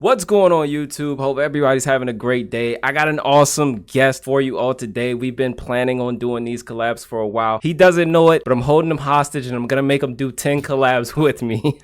What's going on YouTube? Hope everybody's having a great day. I got an awesome guest for you all today. We've been planning on doing these collabs for a while. He doesn't know it, but I'm holding him hostage and I'm gonna make him do 10 collabs with me.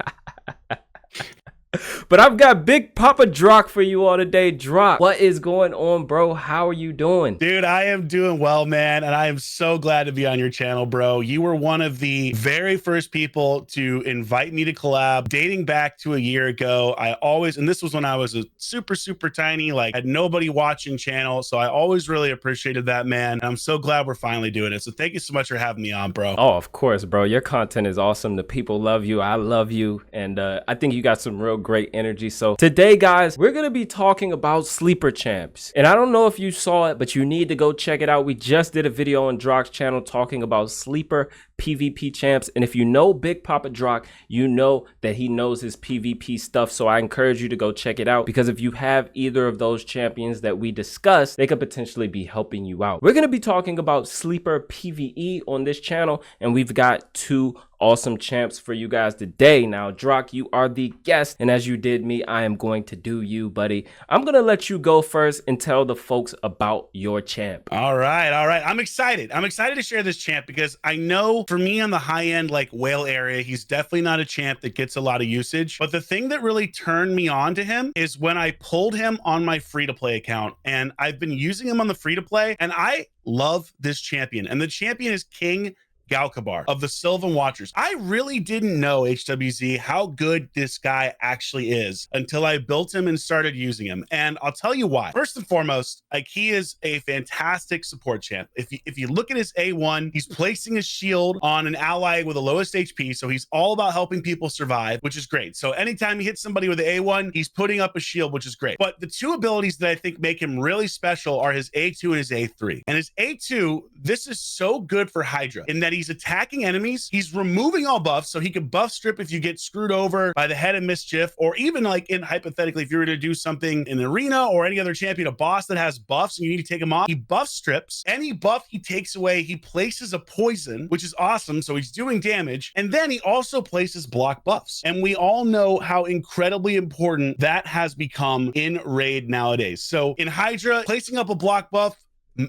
But I've got Big Papa Drock for you all today. Drock, what is going on, bro? How are you doing? Dude, I am doing well, man. And I am so glad to be on your channel, bro. You were one of the very first people to invite me to collab dating back to a year ago. And this was when I was a super tiny, like had nobody watching channel. So I always really appreciated that, man. And I'm so glad we're finally doing it. So thank you so much for having me on, bro. Oh, of course, bro. Your content is awesome. The people love you. I love you. And I think you got some real great energy. So today, guys, we're going to be talking about sleeper champs. And I don't know if you saw it, but you need to go check it out. We just did a video on Drock's channel talking about sleeper PvP champs. And if you know Big Papa Drock, you know that he knows his PvP stuff. So I encourage you to go check it out, because if you have either of those champions that we discussed, they could potentially be helping you out. We're going to be talking about sleeper PvE on this channel, and we've got two awesome champs for you guys today. Now, Drock, you are the guest, and as you did me, I am going to do you, buddy. I'm gonna let you go first and tell the folks about your champ. All right. I'm excited to share this champ, because I know for me on the high end, like whale area, he's definitely not a champ that gets a lot of usage. But the thing that really turned me on to him is when I pulled him on my free-to-play account, and I've been using him on the free-to-play, and I love this champion. And the champion is King Garbha of the Sylvan Watchers. I really didn't know, HWZ, how good this guy actually is until I built him and started using him. And I'll tell you why. First and foremost, like, he is a fantastic support champ. If you look at his A1, he's placing a shield on an ally with the lowest HP. So he's all about helping people survive, which is great. So anytime he hits somebody with the A1, he's putting up a shield, which is great. But the two abilities that I think make him really special are his A2 and his A3. And his A2, this is so good for Hydra in that he's attacking enemies, he's removing all buffs, so he can buff strip if you get screwed over by the Head of Mischief, or even like in hypothetically, if you were to do something in the arena or any other champion, a boss that has buffs and you need to take him off, he buff strips. Any buff he takes away, he places a poison, which is awesome, so he's doing damage, and then he also places block buffs. And we all know how incredibly important that has become in raid nowadays. So in Hydra, placing up a block buff,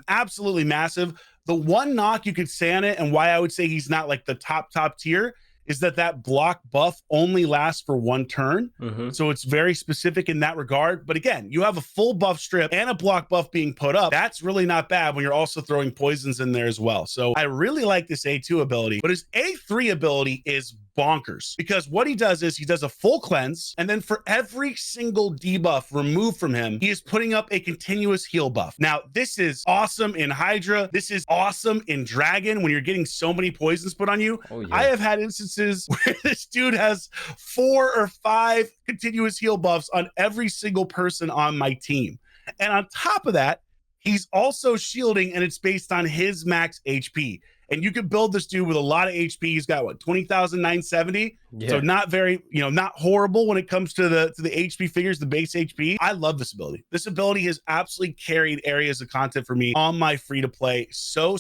absolutely massive. The one knock you could say on it, and why I would say he's not like the top tier, is that block buff only lasts for one turn. So it's very specific in that regard. But again, you have a full buff strip and a block buff being put up. That's really not bad when you're also throwing poisons in there as well. So I really like this A2 ability, but his A3 ability is bonkers, because what he does is he does a full cleanse, and then for every single debuff removed from him, he is putting up a continuous heal buff. Now, this is awesome in Hydra. This is awesome in Dragon when you're getting so many poisons put on you. Oh, yeah. I have had instances where this dude has 4 or 5 continuous heal buffs on every single person on my team. And on top of that, he's also shielding, and it's based on his max HP. And you can build this dude with a lot of HP. He's got what, 20,970? Yeah. So not very, not horrible when it comes to the HP figures, the base HP. I love this ability. This ability has absolutely carried areas of content for me on my free to play. So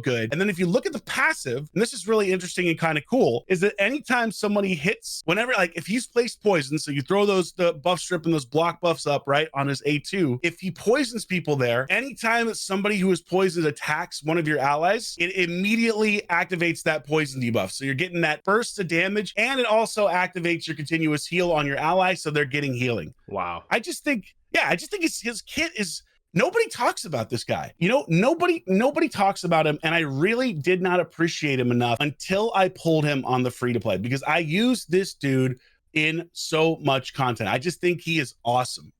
good. And then if you look at the passive, and this is really interesting and kind of cool, is that anytime somebody hits, whenever, like if he's placed poison, so you throw the buff strip and those block buffs up, right, on his A2, if he poisons people there, anytime that somebody who is poisoned attacks one of your allies, it immediately activates that poison debuff. So you're getting that burst of damage, and it also activates your continuous heal on your ally, so they're getting healing. Wow. I just think his kit is, nobody talks about this guy. Nobody talks about him, and I really did not appreciate him enough until I pulled him on the free to play, because I used this dude in so much content. I just think he is awesome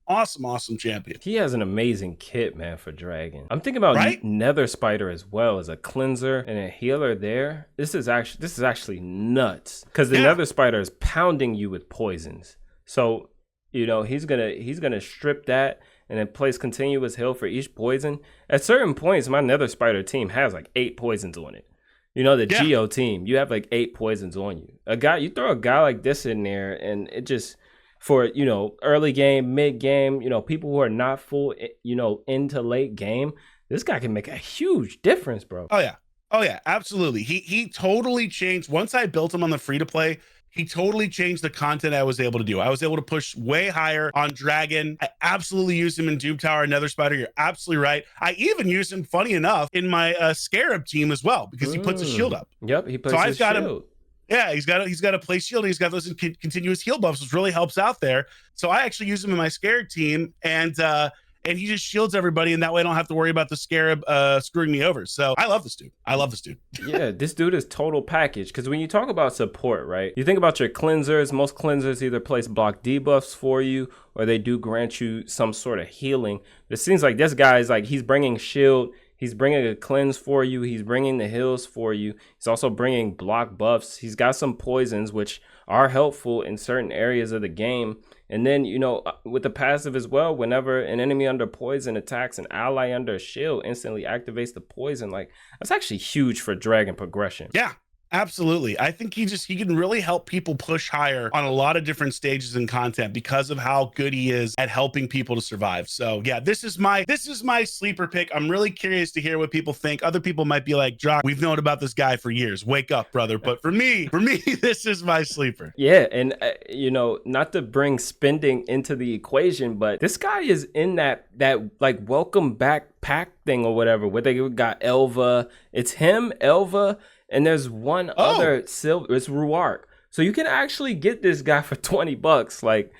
champion. He has an amazing kit, man, for Dragon. I'm thinking about Nether Spider as well as a cleanser and a healer there. This is actually nuts, because the Nether Spider is pounding you with poisons. So he's gonna strip that and then place continuous heal for each poison. At certain points, my Nether Spider team has like 8 poisons on it. The Geo team, you have like 8 poisons on you. You throw a guy like this in there, and it just, for, early game, mid game, people who are not full, into late game, this guy can make a huge difference, bro. Oh yeah, absolutely. He totally changed. Once I built him on the free to play, he totally changed the content I was able to do. I was able to push way higher on Dragon. I absolutely used him in Doom Tower, Nether Spider. You're absolutely right. I even used him, funny enough, in my Scarab team as well, because he puts a shield up. Yep, he puts so I've got shield. Him. Yeah, he's got a play shield. He's got those continuous heal buffs, which really helps out there. So I actually use him in my Scarab team, and he just shields everybody, and that way I don't have to worry about the Scarab screwing me over. So I love this dude. Yeah, this dude is total package. Because when you talk about support, right, you think about your cleansers. Most cleansers either place block debuffs for you, or they do grant you some sort of healing. It seems like this guy is like, he's bringing shield, he's bringing a cleanse for you, he's bringing the heals for you, he's also bringing block buffs, he's got some poisons which are helpful in certain areas of the game. And then, you know, with the passive as well, whenever an enemy under poison attacks an ally under a shield, instantly activates the poison. Like, that's actually huge for dragon progression. Yeah. Absolutely. I think he can really help people push higher on a lot of different stages in content because of how good he is at helping people to survive. So yeah, this is my sleeper pick. I'm really curious to hear what people think. Other people might be like, Drock, we've known about this guy for years. Wake up, brother. But for me, this is my sleeper. Yeah. And you know, not to bring spending into the equation, but this guy is in that like welcome back pack thing or whatever, where they got Elva. It's him, Elva, and there's one other silver. It's Ruark. So you can actually get this guy for $20. Like,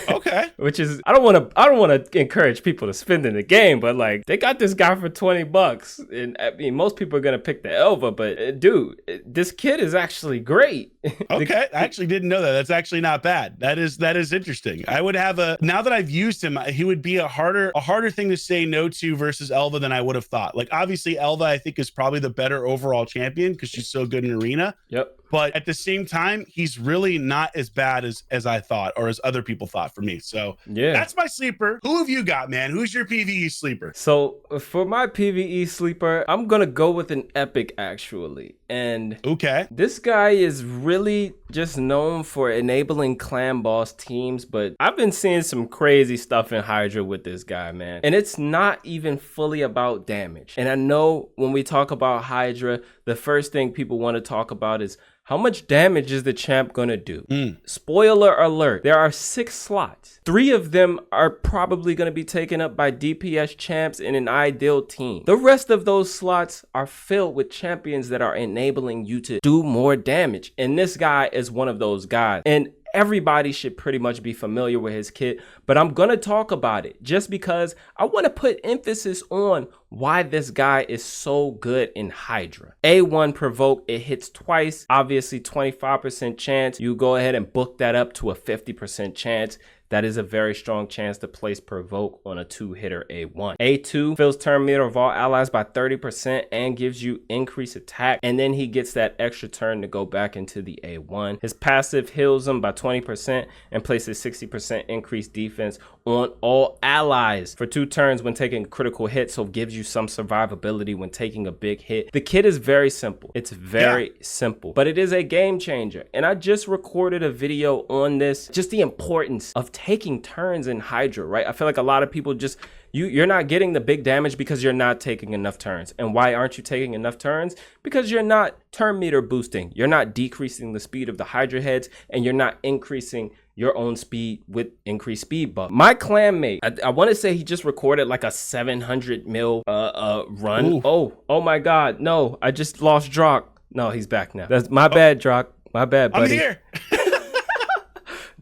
okay, which is I don't want to encourage people to spend in the game, but like they got this guy for $20, and I mean most people are gonna pick the Elva, but dude, this kid is actually great. Okay, I actually didn't know that. That's actually not bad. That is interesting. I would have now that I've used him, he would be a harder thing to say no to versus Elva than I would have thought. Like obviously Elva I think is probably the better overall champion because she's so good in arena. Yep. But at the same time, he's really not as bad as I thought, or as other people thought for me. So yeah, that's my sleeper. Who have you got, man? Who's your PvE sleeper? So for my PvE sleeper, I'm gonna go with an epic actually. And okay, this guy is really just known for enabling clan boss teams, but I've been seeing some crazy stuff in Hydra with this guy, man. And it's not even fully about damage. And I know when we talk about Hydra, the first thing people want to talk about is how much damage is the champ gonna do? Spoiler alert, there are 6 slots. 3 of them are probably gonna be taken up by DPS champs in an ideal team. The rest of those slots are filled with champions that are enabling you to do more damage. And this guy is one of those guys. And everybody should pretty much be familiar with his kit, but I'm gonna talk about it just because I want to put emphasis on why this guy is so good in Hydra. A1 provoke, it hits twice, obviously 25% chance. You go ahead and book that up to a 50% chance. That is a very strong chance to place provoke on a 2-hitter A1. A2 fills turn meter of all allies by 30% and gives you increased attack, and then he gets that extra turn to go back into the A1. His passive heals him by 20% and places 60% increased defense on all allies for 2 turns when taking critical hits, so gives you some survivability when taking a big hit. The kit is very simple. It's very simple, but it is a game changer. And I just recorded a video on this, just the importance of taking turns in Hydra, right? I feel like a lot of people just, you're not getting the big damage because you're not taking enough turns. And why aren't you taking enough turns? Because you're not turn meter boosting. You're not decreasing the speed of the Hydra heads, and you're not increasing your own speed with increased speed buff. My clanmate, I want to say he just recorded like a 700 mil run. Ooh. Oh my God. No, I just lost Drock. No, he's back now. That's my bad, Drock. My bad, buddy. I'm here.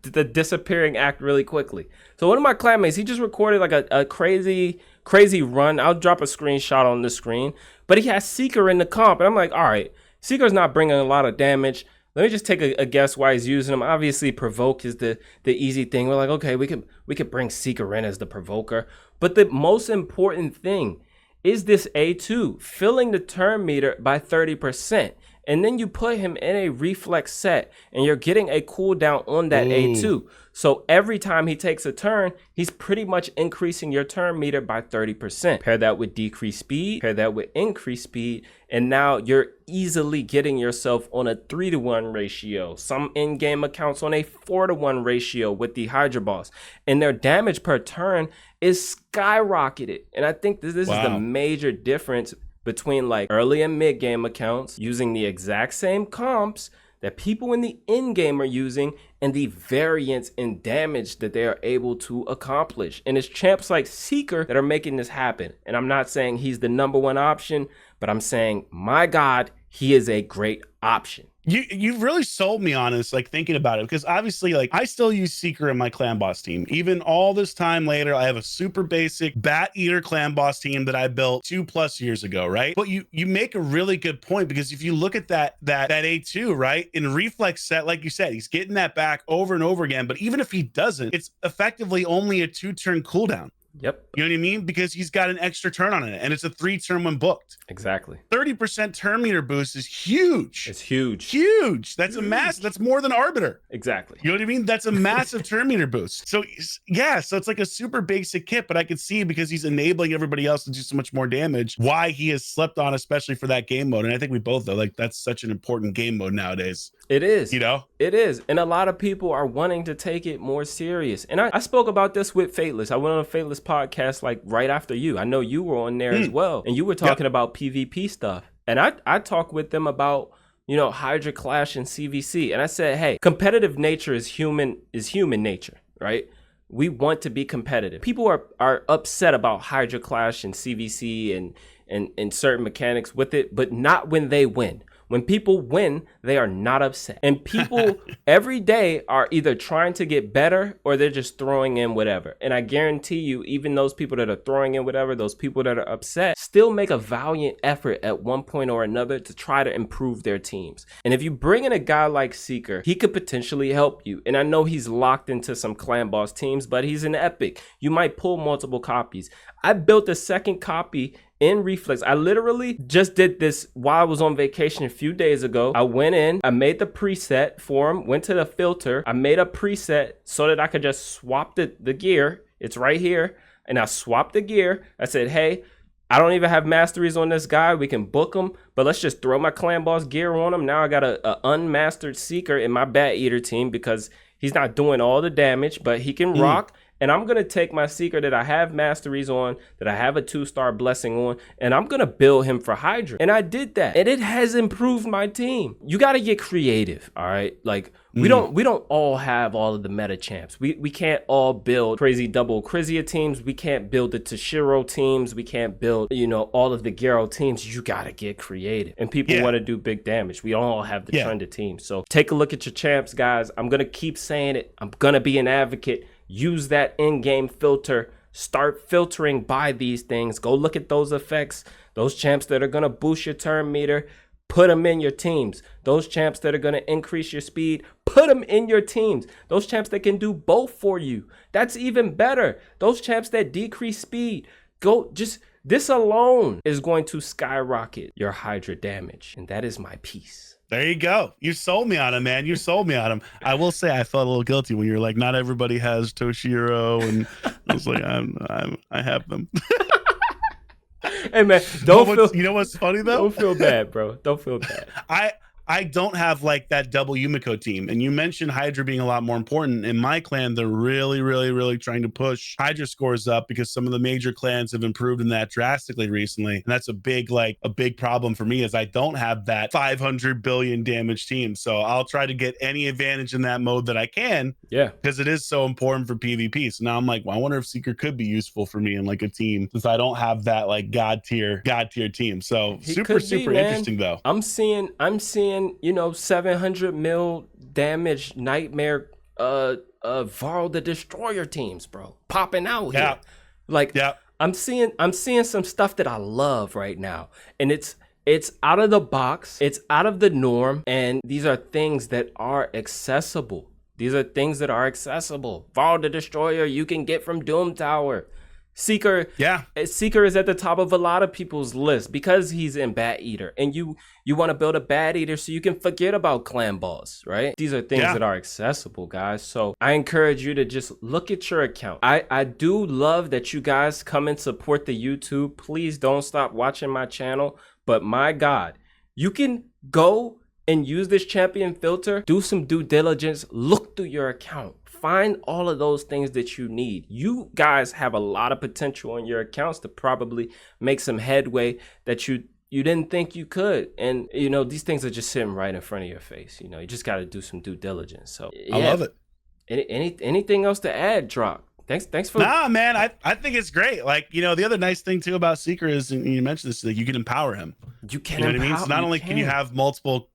The disappearing act really quickly. So one of my clanmates, he just recorded like a crazy run. I'll drop a screenshot on the screen, but he has Seeker in the comp, and I'm like, all right, Seeker's not bringing a lot of damage. Let me just take a guess why he's using him. Obviously, provoke is the easy thing. We're like, okay, we could bring Seeker in as the provoker, but the most important thing is this A2 filling the turn meter by 30%. And then you put him in a reflex set, and you're getting a cooldown on that A2. So every time he takes a turn, he's pretty much increasing your turn meter by 30%. Pair that with decreased speed, pair that with increased speed, and now you're easily getting yourself on a 3-to-1 ratio. Some in-game accounts on a 4-to-1 ratio with the Hydra boss. And their damage per turn is skyrocketed. And I think this is the major difference between like early and mid game accounts using the exact same comps. that people in the end game are using and the variance in damage that they are able to accomplish. And it's champs like Seeker that are making this happen. And I'm not saying he's the number one option, but I'm saying, my God, he is a great option. You've really sold me on this, like thinking about it, because obviously, like, I still use Seeker in my clan boss team. Even all this time later, I have a super basic Bat Eater clan boss team that I built 2+ years ago, right? But you make a really good point, because if you look at that A2, right, in reflex set, like you said, he's getting that back over and over again. But even if he doesn't, it's effectively only a 2-turn cooldown. Yep. You know what I mean? Because he's got an extra turn on it, and it's a 3-turn when booked. Exactly. 30% turn meter boost is huge. It's huge. Huge. That's a mass. That's more than Arbiter. Exactly. You know what I mean? That's a massive turn meter boost. So yeah, so it's like a super basic kit, but I could see, because he's enabling everybody else to do so much more damage, why he has slept on, especially for that game mode. And I think we both know, like, that's such an important game mode nowadays. It is. You know? It is. And a lot of people are wanting to take it more serious. And I spoke about this with Fateless. I went on a Fateless podcast like right after you. I know you were on there as well. And you were talking about PvP stuff. And I talked with them about, you know, Hydra Clash and CVC. And I said, hey, competitive nature is human nature, right? We want to be competitive. People are upset about Hydra Clash and CVC and certain mechanics with it, but not when they win. When people win, they are not upset. And people every day are either trying to get better or they're just throwing in whatever. And I guarantee you, even those people that are throwing in whatever, those people that are upset, still make a valiant effort at one point or another to try to improve their teams. And if you bring in a guy like Seeker, he could potentially help you. And I know he's locked into some clan boss teams, but he's an epic. You might pull multiple copies. I built a second copy in Reflex. I literally just did this while I was on vacation a few days ago. I went in, I made the preset for him, went to the filter, I made a preset so that I could just swap the gear. It's right here. And I swapped the gear. I said, hey, I don't even have masteries on this guy. We can book him, but let's just throw my clan boss gear on him. Now I got a unmastered Seeker in my Bat Eater team because he's not doing all the damage, but he can rock. And I'm going to take my Seeker that I have masteries on, that I have a 2-star blessing on, and I'm going to build him for Hydra. And I did that. And it has improved my team. You got to get creative, all right? Like, we don't all have all of the meta champs. We can't all build crazy double Krizia teams. We can't build the Toshiro teams. We can't build, you know, all of the Garo teams. You got to get creative. And people want to do big damage. We all have the trend of teams. So take a look at your champs, guys. I'm going to keep saying it. I'm going to be an advocate. Use that in-game filter. Start filtering by these things. Go look at those effects. Those champs that are going to boost your turn meter, put them in your teams. Those champs that are going to increase your speed, put them in your teams. Those champs that can do both for you, that's even better. Those champs that decrease speed, this alone is going to skyrocket your Hydra damage. And that is my piece. There you go. You sold me on him, man. You sold me on him. I will say I felt a little guilty when you were like, not everybody has Toshiro, and I was like, I have them. Hey man, you know what's funny though? Don't feel bad, bro. Don't feel bad. I don't have like that double Yumiko team. And you mentioned Hydra being a lot more important. In my clan, they're really, really, really trying to push Hydra scores up because some of the major clans have improved in that drastically recently. And that's a big problem for me is I don't have that 500 billion damage team. So I'll try to get any advantage in that mode that I can. Yeah. Because it is so important for PvP. So now I'm like, well, I wonder if Seeker could be useful for me in like a team since I don't have that like god tier team. So super interesting though. I'm seeing, you know, 700 mil damage nightmare Varl the Destroyer teams, bro, popping out here. Like, I'm seeing some stuff that I love right now, and it's out of the box, it's out of the norm, and these are things that are accessible. Varl the Destroyer you can get from Doom Tower. Seeker is at the top of a lot of people's list because he's in Bat Eater, and you want to build a Bat Eater so you can forget about clan boss, right? These are things that are accessible, guys. So I encourage you to just look at your account. I do love that you guys come and support the YouTube. Please don't stop watching my channel. But my God, you can go and use this champion filter, do some due diligence, look through your account. Find all of those things that you need. You guys have a lot of potential on your accounts to probably make some headway that you you didn't think you could. And, you know, these things are just sitting right in front of your face. You know, you just got to do some due diligence. So, yeah. I love it. Anything else to add, Drock? Thanks for. Nah, man, I think it's great. Like, you know, the other nice thing too about Seeker is, and you mentioned this, like you can empower him. You can, you know what I mean? So not only can you have multiple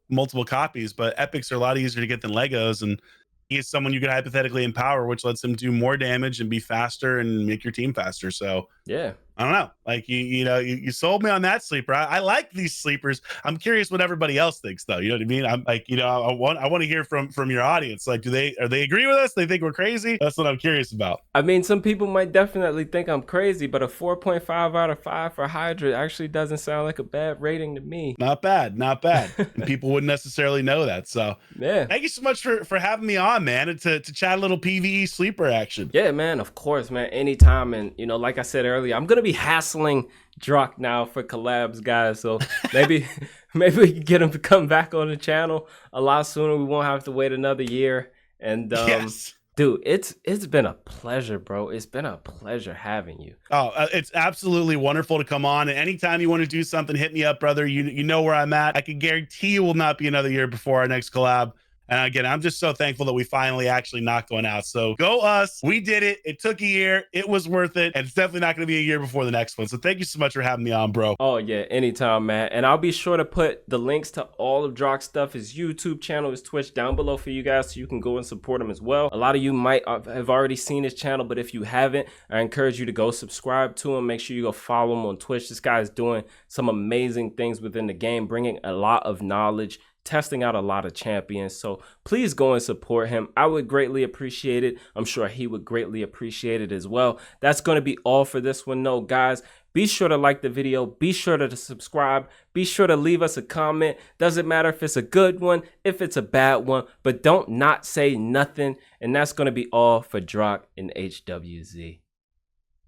copies, but epics are a lot easier to get than Legos, and he is someone you could hypothetically empower, which lets him do more damage and be faster and make your team faster. So yeah, I don't know. Like you sold me on that sleeper. I like these sleepers. I'm curious what everybody else thinks, though. You know what I mean? I'm like, you know, I want to hear from your audience. Like, are they agree with us? They think we're crazy? That's what I'm curious about. I mean, some people might definitely think I'm crazy, but a 4.5 out of 5 for Hydra actually doesn't sound like a bad rating to me. Not bad, not bad. And people wouldn't necessarily know that. So yeah, thank you so much for having me on, man, and to chat a little PvE sleeper action. Yeah, man, of course, man, anytime. And you know, like I said earlier, I'm gonna be hassling Drock now for collabs, guys. So maybe we can get him to come back on the channel a lot sooner. We won't have to wait another year. And yes. Dude, it's been a pleasure, bro. It's been a pleasure having you. Oh, it's absolutely wonderful to come on. And anytime you want to do something, hit me up, brother. You know where I'm at. I can guarantee you will not be another year before our next collab. And again, I'm just so thankful that we finally actually knocked one out. So go us. We did it. It took a year. It was worth it. And it's definitely not going to be a year before the next one. So thank you so much for having me on, bro. Oh, yeah. Anytime, man. And I'll be sure to put the links to all of Drock's stuff, his YouTube channel, his Twitch down below for you guys so you can go and support him as well. A lot of you might have already seen his channel, but if you haven't, I encourage you to go subscribe to him. Make sure you go follow him on Twitch. This guy is doing some amazing things within the game, bringing a lot of knowledge, testing out a lot of champions. So please go and support him. I would greatly appreciate it. I'm sure he would greatly appreciate it as well. That's going to be all for this one. No, guys, be sure to like the video. Be sure to subscribe. Be sure to leave us a comment. Doesn't matter if it's a good one, if it's a bad one, but don't not say nothing. And that's going to be all for Drock and HWZ.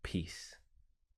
Peace.